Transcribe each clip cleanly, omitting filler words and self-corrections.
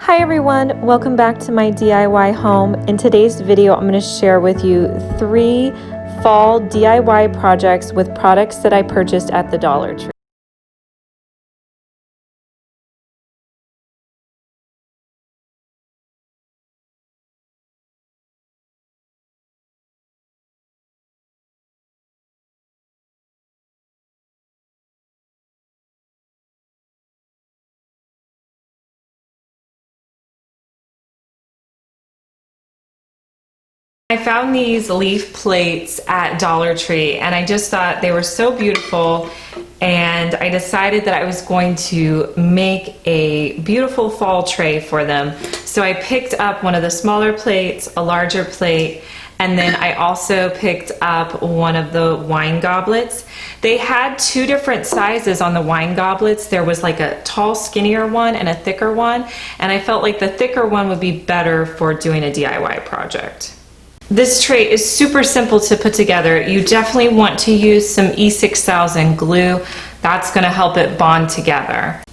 Hi everyone, welcome back to my DIY home. In today's video, I'm going to share with you 3 fall DIY projects with products that I purchased at the Dollar Tree. I found these leaf plates at Dollar Tree and I just thought they were so beautiful, and I decided that I was going to make a beautiful fall tray for them. So I picked up one of the smaller plates, a larger plate, and then I also picked up one of the wine goblets. They had 2 different sizes on the wine goblets. There was like a tall, skinnier one and a thicker one, and I felt like the thicker one would be better for doing a DIY project. This tray is super simple to put together. You definitely want to use some E6000 glue. That's going to help it bond together.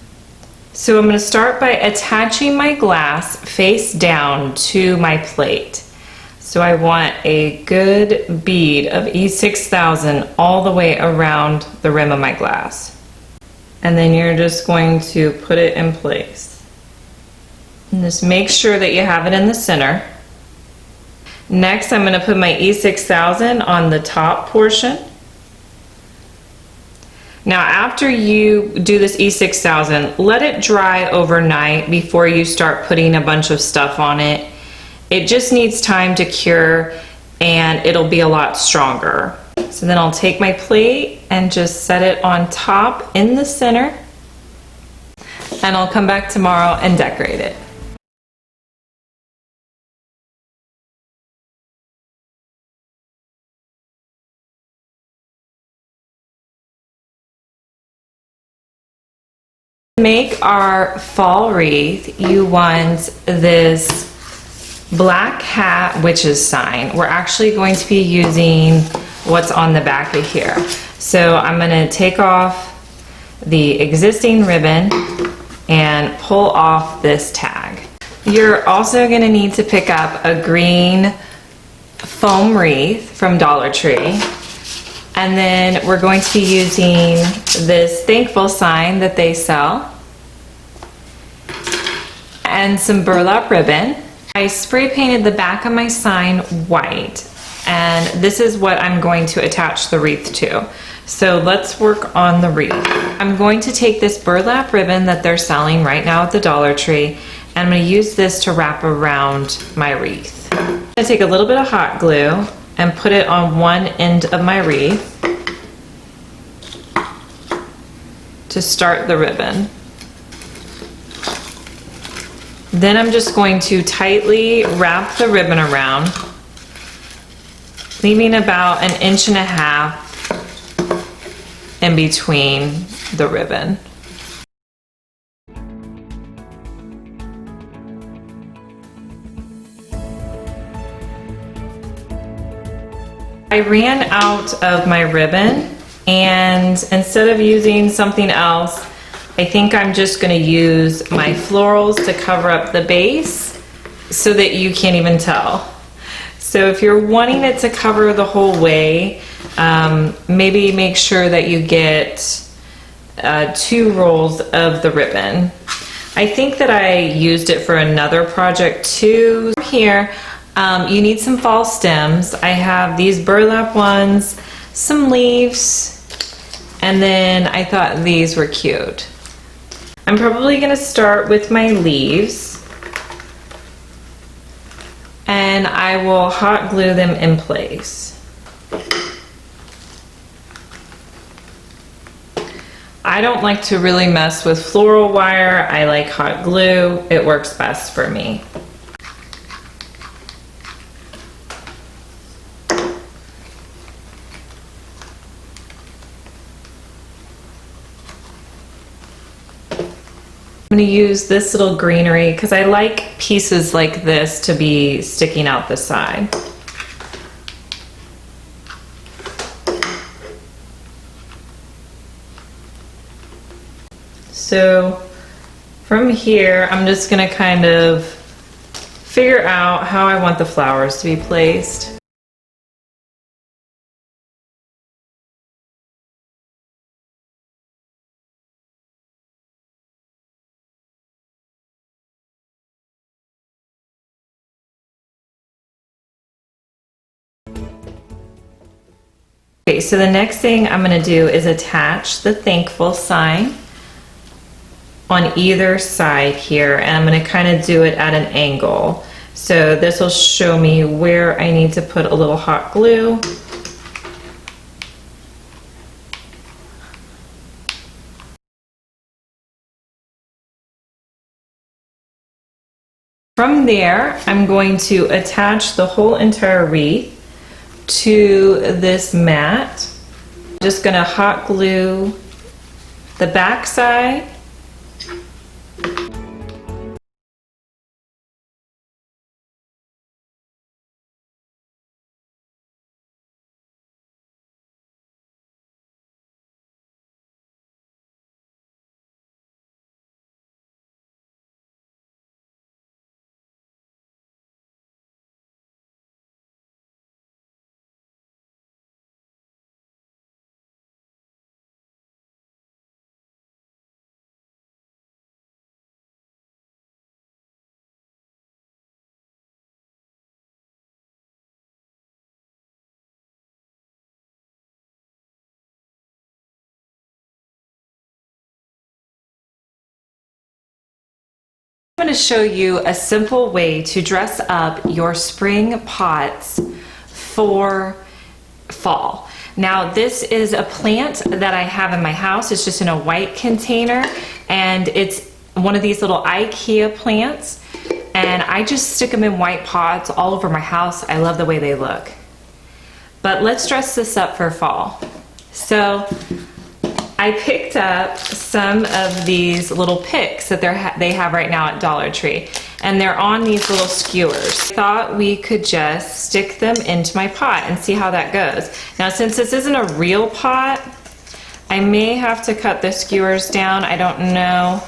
So I'm going to start by attaching my glass face down to my plate. So I want a good bead of E6000 all the way around the rim of my glass. And then you're just going to put it in place. And just make sure that you have it in the center. Next, I'm going to put my E6000 on the top portion. Now, after you do this E6000, let it dry overnight before you start putting a bunch of stuff on it. It just needs time to cure and it'll be a lot stronger. So then I'll take my plate and just set it on top in the center, and I'll come back tomorrow and decorate it. To make our fall wreath, you want this black hat witch's sign. We're actually going to be using what's on the back of here. So I'm going to take off the existing ribbon and pull off this tag. You're also going to need to pick up a green foam wreath from Dollar Tree. And then we're going to be using this thankful sign that they sell and some burlap ribbon. I spray painted the back of my sign white, and this is what I'm going to attach the wreath to. So let's work on the wreath. I'm going to take this burlap ribbon that they're selling right now at the Dollar Tree, and I'm going to use this to wrap around my wreath. I'm going to take a little bit of hot glue and put it on one end of my wreath to start the ribbon. Then I'm just going to tightly wrap the ribbon around, leaving about 1.5 inches in between the ribbon. I ran out of my ribbon, and instead of using something else, I think I'm just going to use my florals to cover up the base so that you can't even tell. So if you're wanting it to cover the whole way, maybe make sure that you get 2 rolls of the ribbon. I think that I used it for another project too. Here, you need some fall stems. I have these burlap ones, some leaves, and then I thought these were cute. I'm probably going to start with my leaves, and I will hot glue them in place. I don't like to really mess with floral wire. I like hot glue. It works best for me. I'm going to use this little greenery because I like pieces like this to be sticking out the side. So From here, I'm just gonna kind of figure out how I want the flowers to be placed. Okay, so the next thing I'm gonna do is attach the thankful sign on either side here, and I'm gonna kind of do it at an angle. So this will show me where I need to put a little hot glue. From there, I'm going to attach the whole entire wreath to this mat. I'm just gonna hot glue the back side. I'm going to show you a simple way to dress up your spring pots for fall. Now this is a plant that I have in my house. It's just in a white container, and it's one of these little IKEA plants, and I just stick them in white pots all over my house. I love the way they look. But let's dress this up for fall. So I picked up some of these little picks that they have right now at Dollar Tree, and they're on these little skewers. I thought we could just stick them into my pot and see how that goes. Now, since this isn't a real pot, I may have to cut the skewers down. I don't know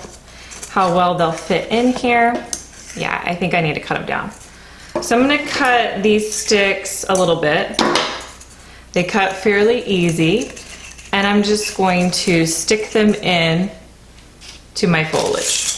how well they'll fit in here. Yeah, I think I need to cut them down. So I'm gonna cut these sticks a little bit. They cut fairly easy. And I'm just going to stick them in to my foliage.